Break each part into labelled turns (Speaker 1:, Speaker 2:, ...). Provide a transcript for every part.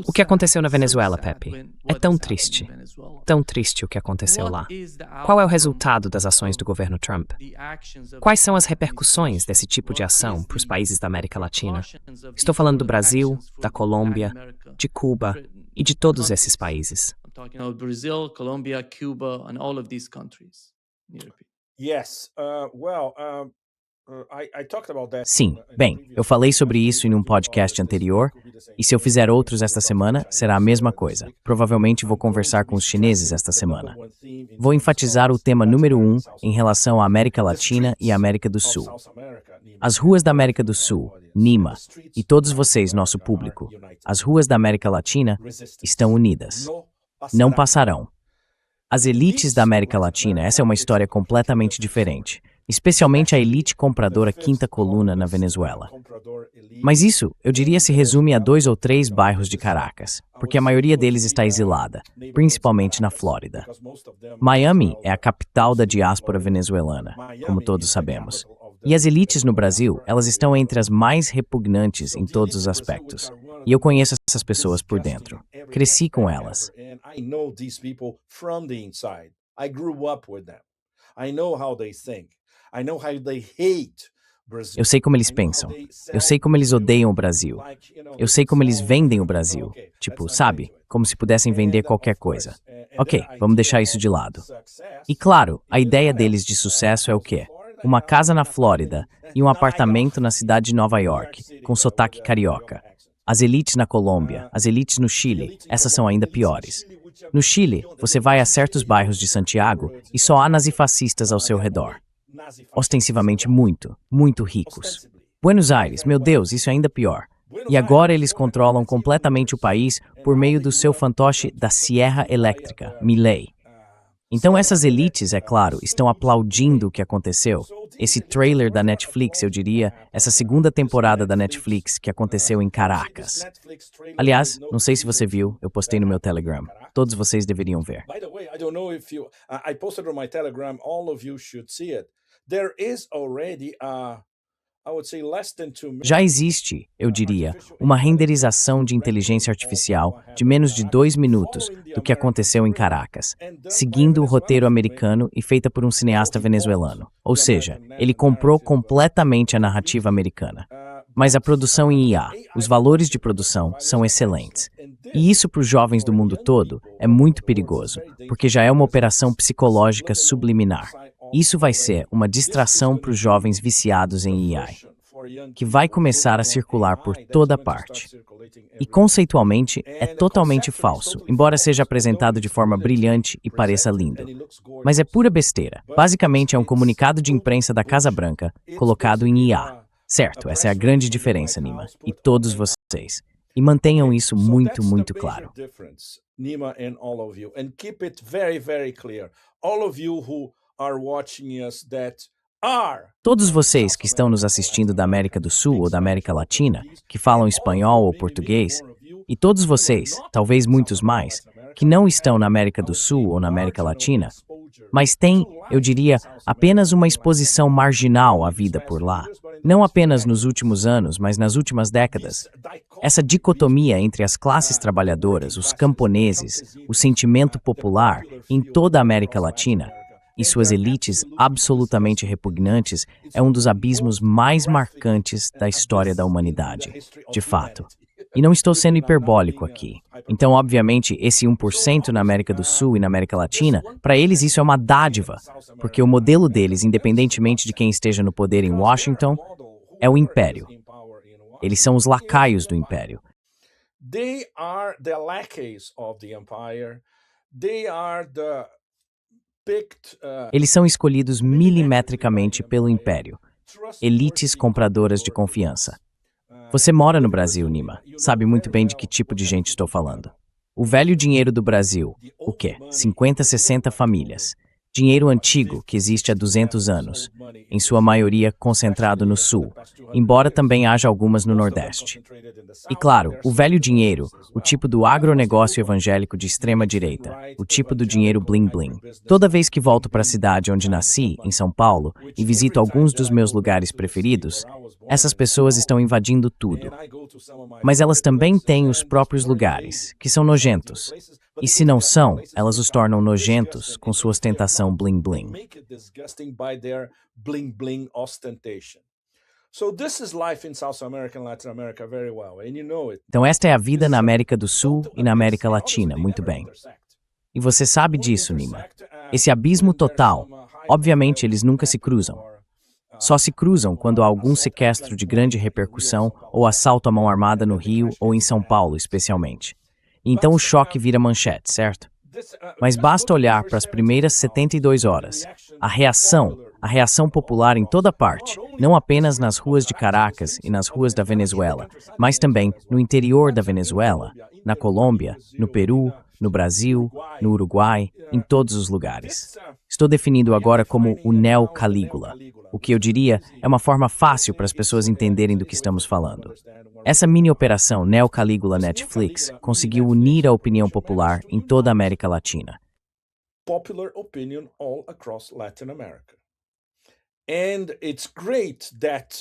Speaker 1: O que aconteceu na Venezuela, Pepe? É tão triste. Tão triste o que aconteceu lá. Qual é o resultado das ações do governo Trump? Quais são as repercussões desse tipo de ação para os países da América Latina? Estou falando do Brasil, da Colômbia, de Cuba e de todos esses países. Sim, bem, eu falei sobre isso em um podcast anterior, e se eu fizer outros esta semana, será a mesma coisa. Provavelmente vou conversar com os chineses esta semana. Vou enfatizar o tema número 1 em relação à América Latina e à América do Sul. As ruas da América do Sul, Nima, e todos vocês, nosso público, as ruas da América Latina estão unidas. Não passarão. As elites da América Latina, essa é uma história completamente diferente. Especialmente a elite compradora quinta coluna na Venezuela. Mas isso, eu diria, se resume a 2 ou 3 bairros de Caracas, porque a maioria deles está exilada, principalmente na Flórida. Miami é a capital da diáspora venezuelana, como todos sabemos. E as elites no Brasil, elas estão entre as mais repugnantes em todos os aspectos. E eu conheço essas pessoas por dentro. Cresci com elas. Eu sei como eles pensam. Eu sei como eles odeiam o Brasil. Eu sei como eles vendem o Brasil. Tipo, sabe? Como se pudessem vender qualquer coisa. Ok, vamos deixar isso de lado. E claro, a ideia deles de sucesso é o quê? Uma casa na Flórida e um apartamento na cidade de Nova York, com sotaque carioca. As elites na Colômbia, as elites no Chile, essas são ainda piores. No Chile, você vai a certos bairros de Santiago e só há nazifascistas ao seu redor. Ostensivamente muito, muito ricos. Buenos Aires, meu Deus, isso é ainda pior. E agora eles controlam completamente o país por meio do seu fantoche da Sierra Elétrica, Milei. Então essas elites, é claro, estão aplaudindo o que aconteceu. Esse trailer da Netflix, eu diria, essa segunda temporada da Netflix que aconteceu em Caracas. Aliás, não sei se você viu, eu postei no meu Telegram. Todos vocês deveriam ver. Já existe, eu diria, uma renderização de inteligência artificial de menos de 2 minutos do que aconteceu em Caracas, seguindo o roteiro americano e feita por um cineasta venezuelano. Ou seja, ele comprou completamente a narrativa americana. Mas a produção em IA, os valores de produção, são excelentes. E isso para os jovens do mundo todo é muito perigoso, porque já é uma operação psicológica subliminar. Isso vai ser uma distração para os jovens viciados em AI, que vai começar a circular por toda parte. E conceitualmente é totalmente falso, embora seja apresentado de forma brilhante e pareça lindo. Mas é pura besteira. Basicamente é um comunicado de imprensa da Casa Branca colocado em IA. Certo, essa é a grande diferença, Nima, e todos vocês. E mantenham isso muito, muito claro.
Speaker 2: Nima and all of you, and keep it very, very clear. All of you who are watching us that are
Speaker 1: Todos vocês que estão nos assistindo da América do Sul ou da América Latina, que falam espanhol ou português, e todos vocês, talvez muitos mais, que não estão na América do Sul ou na América Latina, mas têm, eu diria, apenas uma exposição marginal à vida por lá. Não apenas nos últimos anos, mas nas últimas décadas. Essa dicotomia entre as classes trabalhadoras, os camponeses, o sentimento popular em toda a América Latina e suas elites absolutamente repugnantes é um dos abismos mais marcantes da história da humanidade, de fato. E não estou sendo hiperbólico aqui. Então, obviamente, esse 1% na América do Sul e na América Latina, para eles isso é uma dádiva, porque o modelo deles, independentemente de quem esteja no poder em Washington, é o império. Eles são os lacaios do império.
Speaker 2: they are the lackeys of the empire. They are the picked
Speaker 1: Eles são escolhidos milimetricamente pelo império. Elites compradoras de confiança. Você mora no Brasil, Nima. Sabe muito bem de que tipo de gente estou falando. O velho dinheiro do Brasil. O quê? 50, 60 famílias. Dinheiro antigo que existe há 200 anos, em sua maioria concentrado no sul, embora também haja algumas no Nordeste. E claro, o velho dinheiro, o tipo do agronegócio evangélico de extrema direita, o tipo do dinheiro bling-bling. Toda vez que volto para a cidade onde nasci, em São Paulo, e visito alguns dos meus lugares preferidos, essas pessoas estão invadindo tudo. Mas elas também têm os próprios lugares, que são nojentos. E se não são, elas os tornam nojentos com sua ostentação bling-bling. Então esta é a vida na América do Sul e na América Latina, muito bem. E você sabe disso, Nima. Esse abismo total, obviamente eles nunca se cruzam. Só se cruzam quando há algum sequestro de grande repercussão ou assalto à mão armada no Rio ou em São Paulo, especialmente. Então o choque vira manchete, certo? Mas basta olhar para as primeiras 72 horas. A reação popular em toda parte, não apenas nas ruas de Caracas e nas ruas da Venezuela, mas também no interior da Venezuela, na Colômbia, no Peru, no Brasil, no Uruguai, em todos os lugares. Estou definindo agora como o Neo-Calígula. O que eu diria é uma forma fácil para as pessoas entenderem do que estamos falando. Essa mini-operação Neo-Calígula Netflix conseguiu unir a opinião popular em toda a América Latina.
Speaker 2: Popular opinion all across Latin America. And it's great that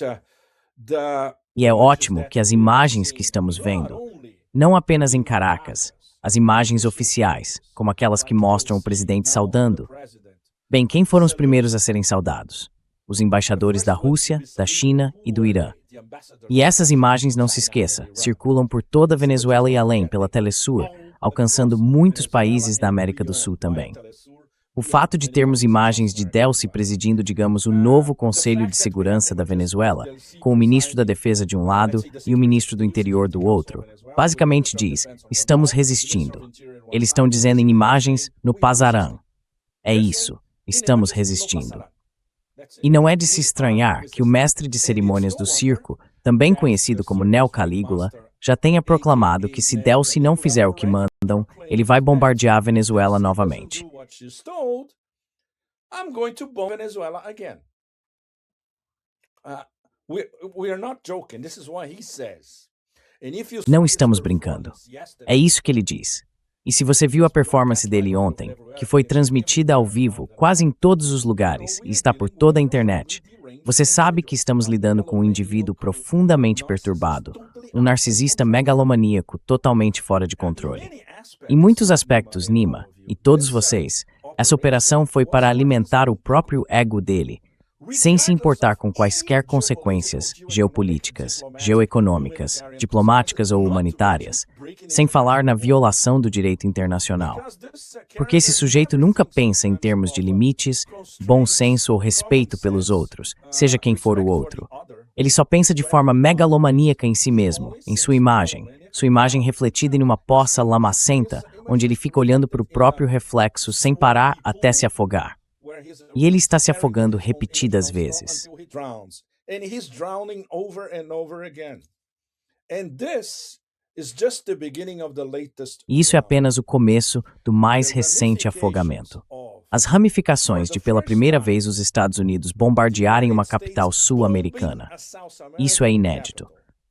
Speaker 1: E é ótimo que as imagens que estamos vendo, não apenas em Caracas, as imagens oficiais, como aquelas que mostram o presidente saudando. Bem, quem foram os primeiros a serem saudados? Os embaixadores da Rússia, da China e do Irã. E essas imagens, não se esqueça, circulam por toda a Venezuela e além, pela Telesur, alcançando muitos países da América do Sul também. O fato de termos imagens de Delcy presidindo, digamos, o novo Conselho de Segurança da Venezuela, com o ministro da Defesa de um lado e o ministro do Interior do outro, basicamente diz, estamos resistindo. Eles estão dizendo em imagens no Pazarão. É isso, estamos resistindo. E não é de se estranhar que o mestre de cerimônias do circo, também conhecido como Neo-Calígula, já tenha proclamado que se Delcy não fizer o que mandam, ele vai bombardear a Venezuela novamente. Não estamos brincando. É isso que ele diz. E se você viu a performance dele ontem, que foi transmitida ao vivo quase em todos os lugares e está por toda a internet, você sabe que estamos lidando com um indivíduo profundamente perturbado, um narcisista megalomaníaco totalmente fora de controle. Em muitos aspectos, Nima, e todos vocês, essa operação foi para alimentar o próprio ego dele, sem se importar com quaisquer consequências geopolíticas, geoeconômicas, diplomáticas ou humanitárias, sem falar na violação do direito internacional. Porque esse sujeito nunca pensa em termos de limites, bom senso ou respeito pelos outros, seja quem for o outro. Ele só pensa de forma megalomaníaca em si mesmo, em sua imagem refletida em uma poça lamacenta, onde ele fica olhando para o próprio reflexo sem parar até se afogar. E ele está se afogando repetidas vezes. E isso é apenas o começo do mais recente afogamento. As ramificações de pela primeira vez os Estados Unidos bombardearem uma capital sul-americana. Isso é inédito.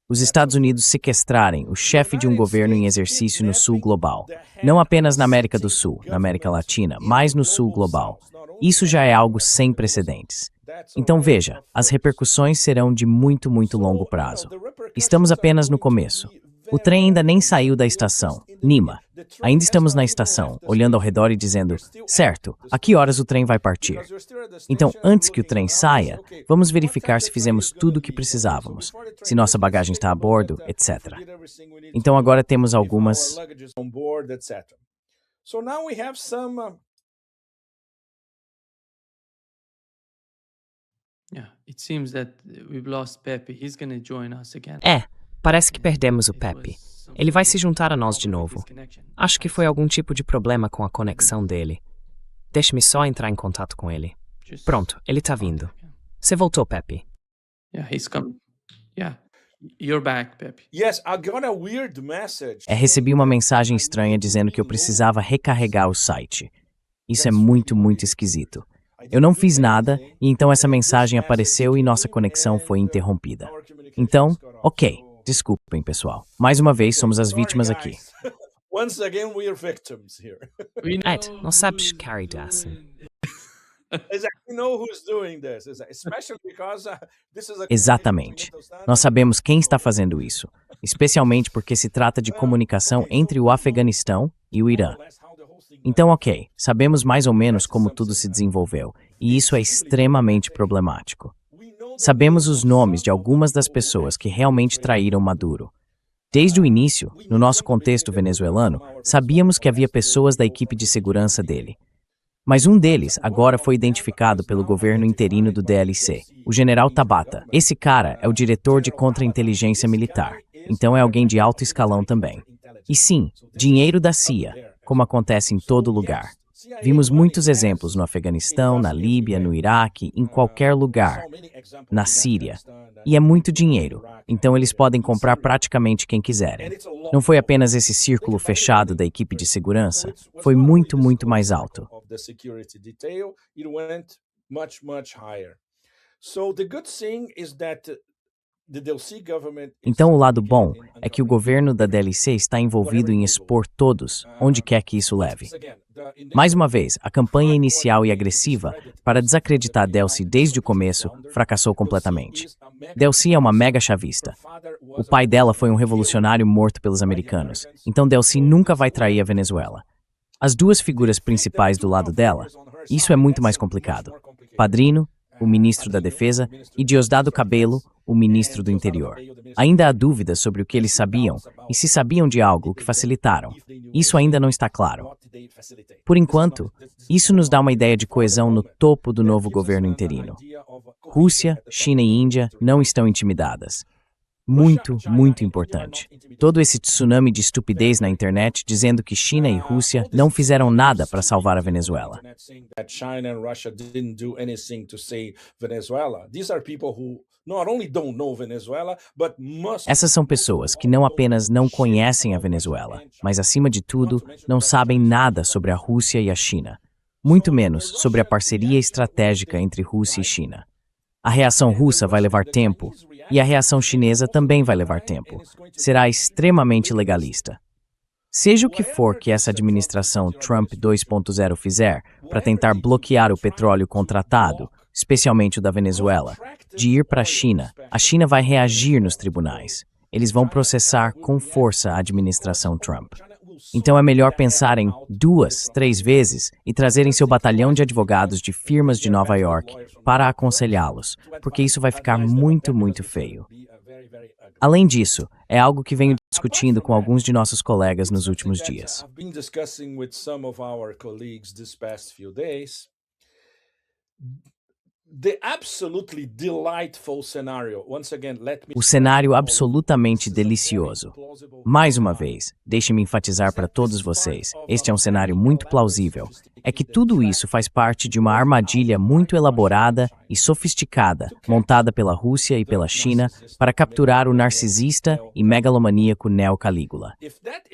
Speaker 1: Os Estados Unidos sequestrarem o chefe de um governo em exercício no sul global. Não apenas na América do Sul, na América Latina, mas no sul global. Isso já é algo sem precedentes. Então veja, as repercussões serão de muito, muito longo prazo. Estamos apenas no começo. O trem ainda nem saiu da estação. Nima, ainda estamos na estação, olhando ao redor e dizendo, certo, a que horas o trem vai partir? Então, antes que o trem saia, vamos verificar se fizemos tudo o que precisávamos, se nossa bagagem está a bordo, etc. Então agora temos algumas...
Speaker 3: Parece que perdemos o Pepe. Ele vai se juntar a nós de novo. Acho que foi algum tipo de problema com a conexão dele. Deixe-me só entrar em contato com ele. Pronto, ele tá vindo. Você voltou, Pepe.
Speaker 1: Recebi uma mensagem estranha dizendo que eu precisava recarregar o site. Isso é muito, muito esquisito. Eu não fiz nada, e então essa mensagem apareceu e nossa conexão foi interrompida. Então, ok, desculpem, pessoal. Mais uma vez, somos as vítimas aqui.
Speaker 2: Once again, we are victims here.
Speaker 3: Ed, não sabes carry Dassen.
Speaker 2: We know who's doing this, especially because this is a
Speaker 1: Exatamente. Nós sabemos quem está fazendo isso, especialmente porque se trata de comunicação entre o Afeganistão e o Irã. Então, ok, sabemos mais ou menos como tudo se desenvolveu, e isso é extremamente problemático. Sabemos os nomes de algumas das pessoas que realmente traíram Maduro. Desde o início, no nosso contexto venezuelano, sabíamos que havia pessoas da equipe de segurança dele. Mas um deles agora foi identificado pelo governo interino do DLC, o general Tabata. Esse cara é o diretor de contra-inteligência militar, então é alguém de alto escalão também. E sim, dinheiro da CIA, como acontece em todo lugar. Vimos muitos exemplos no Afeganistão, na Líbia, no Iraque, em qualquer lugar, na Síria. E é muito dinheiro, então eles podem comprar praticamente quem quiserem. Não foi apenas esse círculo fechado da equipe de segurança, foi muito, muito mais alto. Então o lado bom é que o governo da DLC está envolvido em expor todos, onde quer que isso leve. Mais uma vez, a campanha inicial e agressiva para desacreditar Delcy desde o começo fracassou completamente. Delcy é uma mega chavista. O pai dela foi um revolucionário morto pelos americanos, então Delcy nunca vai trair a Venezuela. As duas figuras principais do lado dela, isso é muito mais complicado. Padrino, o ministro da Defesa, e Diosdado Cabello, o ministro do Interior. Ainda há dúvidas sobre o que eles sabiam e se sabiam de algo que facilitaram. Isso ainda não está claro. Por enquanto, isso nos dá uma ideia de coesão no topo do novo governo interino. Rússia, China e Índia não estão intimidadas. Muito, muito importante. Todo esse tsunami de estupidez na internet dizendo que China e Rússia não fizeram nada para salvar a Venezuela. Essas são pessoas que não apenas não conhecem a Venezuela, mas acima de tudo, não sabem nada sobre a Rússia e a China. Muito menos sobre a parceria estratégica entre Rússia e China. A reação russa vai levar tempo, e a reação chinesa também vai levar tempo. Será extremamente legalista. Seja o que for que essa administração Trump 2.0 fizer para tentar bloquear o petróleo contratado, especialmente o da Venezuela, de ir para a China vai reagir nos tribunais. Eles vão processar com força a administração Trump. Então é melhor pensar em 2, 3 vezes e trazerem seu batalhão de advogados de firmas de Nova York para aconselhá-los, porque isso vai ficar muito, muito feio. Além disso, é algo que venho discutindo com alguns de nossos colegas nos últimos dias. O cenário absolutamente delicioso. Mais uma vez, deixe-me enfatizar para todos vocês, este é um cenário muito plausível, é que tudo isso faz parte de uma armadilha muito elaborada e sofisticada, montada pela Rússia e pela China para capturar o narcisista e megalomaníaco Neo Calígula.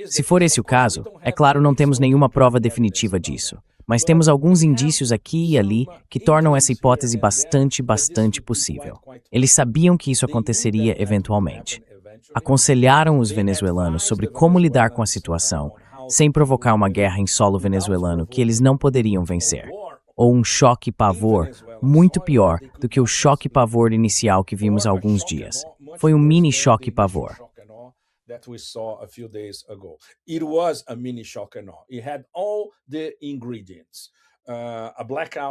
Speaker 1: Se for esse o caso, é claro, não temos nenhuma prova definitiva disso. Mas temos alguns indícios aqui e ali que tornam essa hipótese bastante possível. Eles sabiam que isso aconteceria eventualmente. Aconselharam os venezuelanos sobre como lidar com a situação, sem provocar uma guerra em solo venezuelano que eles não poderiam vencer. Ou um choque-pavor muito pior do que o choque-pavor inicial que vimos há alguns dias. Foi um mini choque-pavor.
Speaker 2: That we saw a few days ago. It was a mini shock and awe. It had all the ingredients.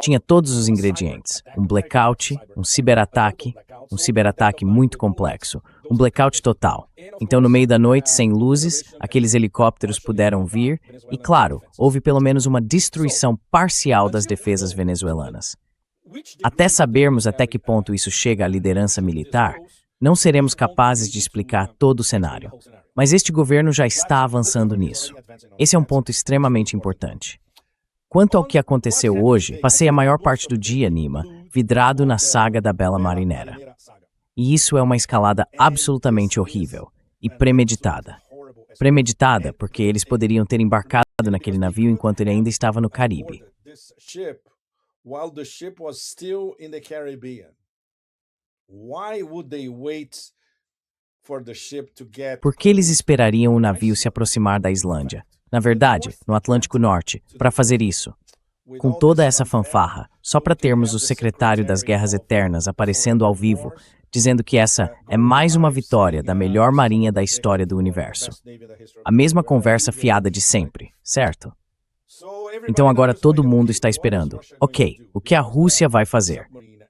Speaker 1: Tinha todos os ingredientes. Um blackout, um ciberataque muito complexo, um blackout total. Então, no meio da noite, sem luzes, aqueles helicópteros puderam vir e, claro, houve pelo menos uma destruição parcial das defesas venezuelanas. Até sabermos até que ponto isso chega à liderança militar, não seremos capazes de explicar todo o cenário. Mas este governo já está avançando nisso. Esse é um ponto extremamente importante. Quanto ao que aconteceu hoje, passei a maior parte do dia, Nima, vidrado na saga da Bela Marinera. E isso é uma escalada absolutamente horrível e premeditada. Premeditada porque eles poderiam ter embarcado naquele navio enquanto ele ainda estava no Caribe.
Speaker 2: this ship while the ship was still in the Caribbean. Why would they wait for the ship to get
Speaker 1: Por que eles esperariam o navio se aproximar da Islândia? Na verdade, no Atlântico Norte, para fazer isso? Com toda essa fanfarra, só para termos o secretário das Guerras Eternas aparecendo ao vivo, dizendo que essa é mais uma vitória da melhor marinha da história do universo. A mesma conversa fiada de sempre, certo? Então agora todo mundo está esperando. Ok, o que a Rússia vai fazer?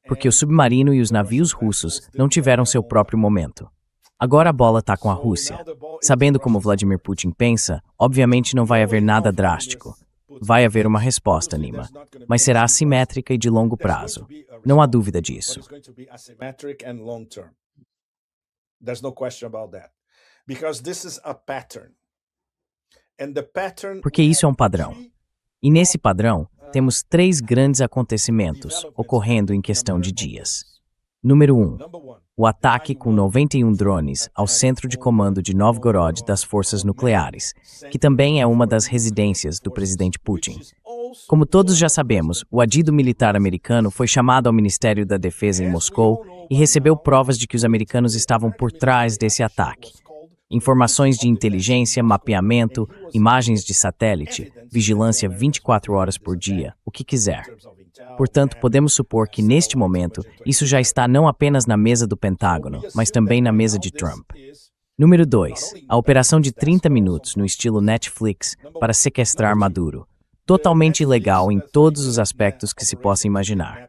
Speaker 1: Porque o submarino e os navios russos não tiveram seu próprio momento. Agora a bola está com a Rússia. Sabendo como Vladimir Putin pensa, obviamente não vai haver nada drástico. Vai haver uma resposta, Nima, mas será assimétrica e de longo prazo. Não há dúvida disso. Porque isso é um padrão. E nesse padrão, temos 3 grandes acontecimentos ocorrendo em questão de dias. Número 1. O ataque com 91 drones ao centro de comando de Novgorod das forças nucleares, que também é uma das residências do presidente Putin. Como todos já sabemos, o adido militar americano foi chamado ao Ministério da Defesa em Moscou e recebeu provas de que os americanos estavam por trás desse ataque. Informações de inteligência, mapeamento, imagens de satélite, vigilância 24 horas por dia, o que quiser. Portanto, podemos supor que, neste momento, isso já está não apenas na mesa do Pentágono, mas também na mesa de Trump. Número 2. A operação de 30 minutos no estilo Netflix para sequestrar Maduro. Totalmente ilegal em todos os aspectos que se possa imaginar.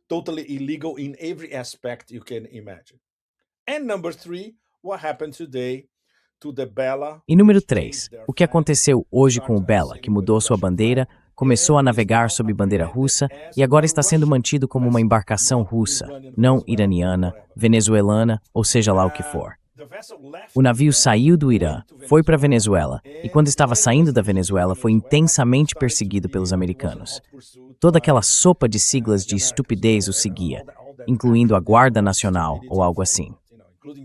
Speaker 2: Totally illegal in every aspect you can imagine. And number 3, what happened today to the Bella?
Speaker 1: E número 3. O que aconteceu hoje com o Bella, que mudou sua bandeira, começou a navegar sob bandeira russa e agora está sendo mantido como uma embarcação russa, não iraniana, venezuelana, ou seja lá o que for. O navio saiu do Irã, foi para a Venezuela e quando estava saindo da Venezuela foi intensamente perseguido pelos americanos. Toda aquela sopa de siglas de estupidez o seguia, incluindo a Guarda Nacional ou algo assim.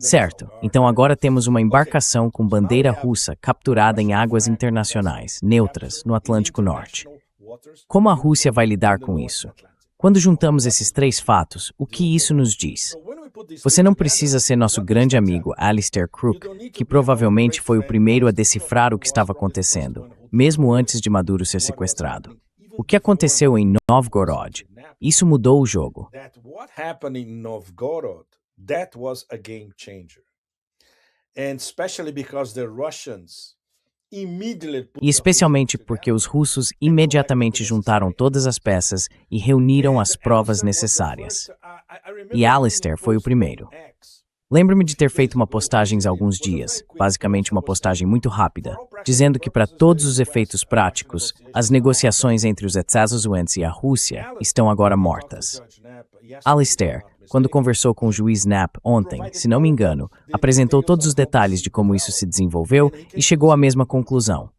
Speaker 1: Certo, então agora temos uma embarcação com bandeira russa capturada em águas internacionais, neutras, no Atlântico Norte. Como a Rússia vai lidar com isso? Quando juntamos esses 3 fatos, o que isso nos diz? Você não precisa ser nosso grande amigo Alistair Crook, que provavelmente foi o primeiro a decifrar o que estava acontecendo, mesmo antes de Maduro ser sequestrado. O que aconteceu em Novgorod? Isso mudou o jogo.
Speaker 2: That was a game changer. And especially because the Russians
Speaker 1: E especialmente porque os russos imediatamente juntaram todas as peças e reuniram as provas necessárias. E Alistair foi o primeiro. Lembro-me de ter feito uma postagem há alguns dias, basicamente uma postagem muito rápida, dizendo que para todos os efeitos práticos, as negociações entre os Estados e a Rússia estão agora mortas. Alistair, quando conversou com o juiz Knapp ontem, se não me engano, apresentou todos os detalhes de como isso se desenvolveu e chegou à mesma conclusão.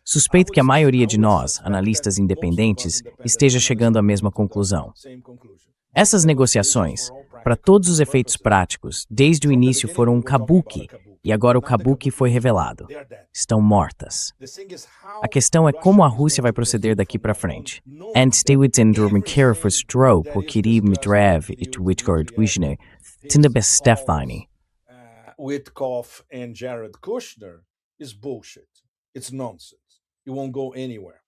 Speaker 1: Suspeito que a maioria de nós, analistas independentes, esteja chegando à mesma conclusão. Essas negociações, para todos os efeitos práticos, desde o início foram um kabuki, e agora o kabuki foi revelado. Estão mortas. A questão é como a Rússia vai proceder daqui para frente.
Speaker 2: Witkoff and Jared Kushner is bullshit. It's nonsense. It won't go anywhere.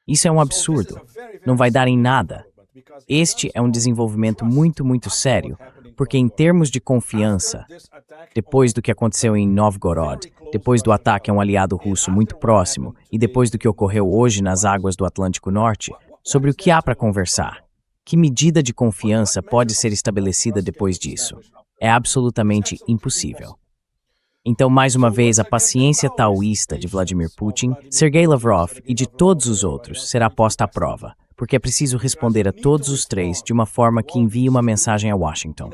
Speaker 1: Isso é um absurdo. Não vai dar em nada. Este é um desenvolvimento muito sério, porque em termos de confiança, depois do que aconteceu em Novgorod, depois do ataque a um aliado russo muito próximo e depois do que ocorreu hoje nas águas do Atlântico Norte, sobre o que há para conversar? Que medida de confiança pode ser estabelecida depois disso? É absolutamente impossível. Então, mais uma vez, a paciência taoísta de Vladimir Putin, Sergei Lavrov e de todos os outros será posta à prova, porque é preciso responder a todos os 3 de uma forma que envie uma mensagem a Washington.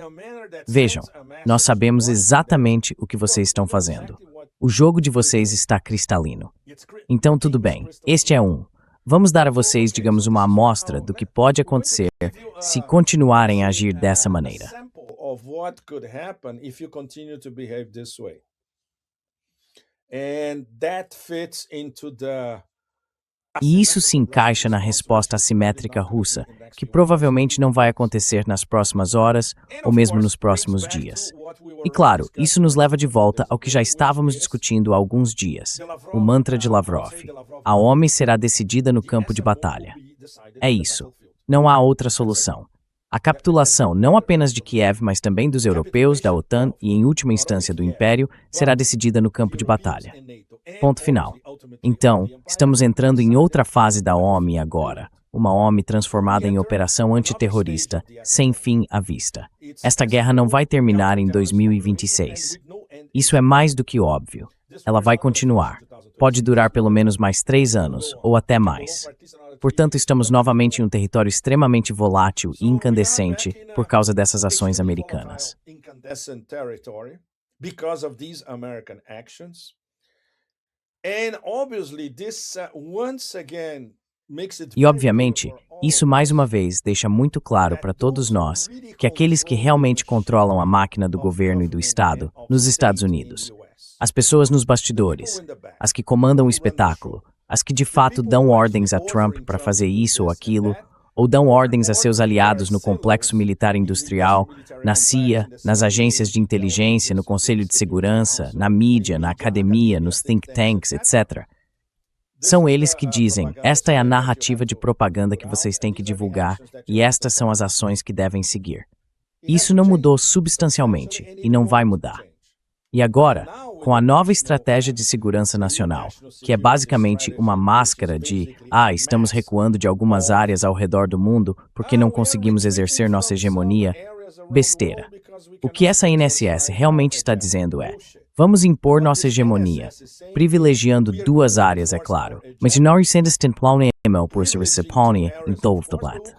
Speaker 1: Vejam, nós sabemos exatamente o que vocês estão fazendo. O jogo de vocês está cristalino. Então, tudo bem, este é um. Vamos dar a vocês, digamos, uma amostra do que pode acontecer se continuarem a agir dessa maneira.
Speaker 2: And that fits into
Speaker 1: E isso se encaixa na resposta assimétrica russa, que provavelmente não vai acontecer nas próximas horas ou mesmo nos próximos dias. E claro, isso nos leva de volta ao que já estávamos discutindo há alguns dias, o mantra de Lavrov. A OMI será decidida no campo de batalha. É isso. Não há outra solução. A capitulação não apenas de Kiev, mas também dos europeus, da OTAN e, em última instância, do Império, será decidida no campo de batalha. Ponto final. Então, estamos entrando em outra fase da OMI agora, uma OMI transformada em operação antiterrorista, sem fim à vista. Esta guerra não vai terminar em 2026. Isso é mais do que óbvio. Ela vai continuar. Pode durar pelo menos mais 3 anos, ou até mais. Portanto, estamos novamente em um território extremamente volátil e incandescente por causa dessas ações americanas. E, obviamente, isso mais uma vez deixa muito claro para todos nós que aqueles que realmente controlam a máquina do governo e do Estado nos Estados Unidos, as pessoas nos bastidores, as que comandam o espetáculo, as que de fato dão ordens a Trump para fazer isso ou aquilo, ou dão ordens a seus aliados no complexo militar industrial, na CIA, nas agências de inteligência, no Conselho de Segurança, na mídia, na academia, nos think tanks, etc. São eles que dizem, esta é a narrativa de propaganda que vocês têm que divulgar e estas são as ações que devem seguir. Isso não mudou substancialmente e não vai mudar. E agora, com a nova estratégia de segurança nacional, que é basicamente uma máscara de estamos recuando de algumas áreas ao redor do mundo porque não conseguimos exercer nossa hegemonia, besteira. O que essa INSS realmente está dizendo é, vamos impor nossa hegemonia, privilegiando 2 áreas, é claro, mas não recentemente planeamos por se responde em todo o planeta.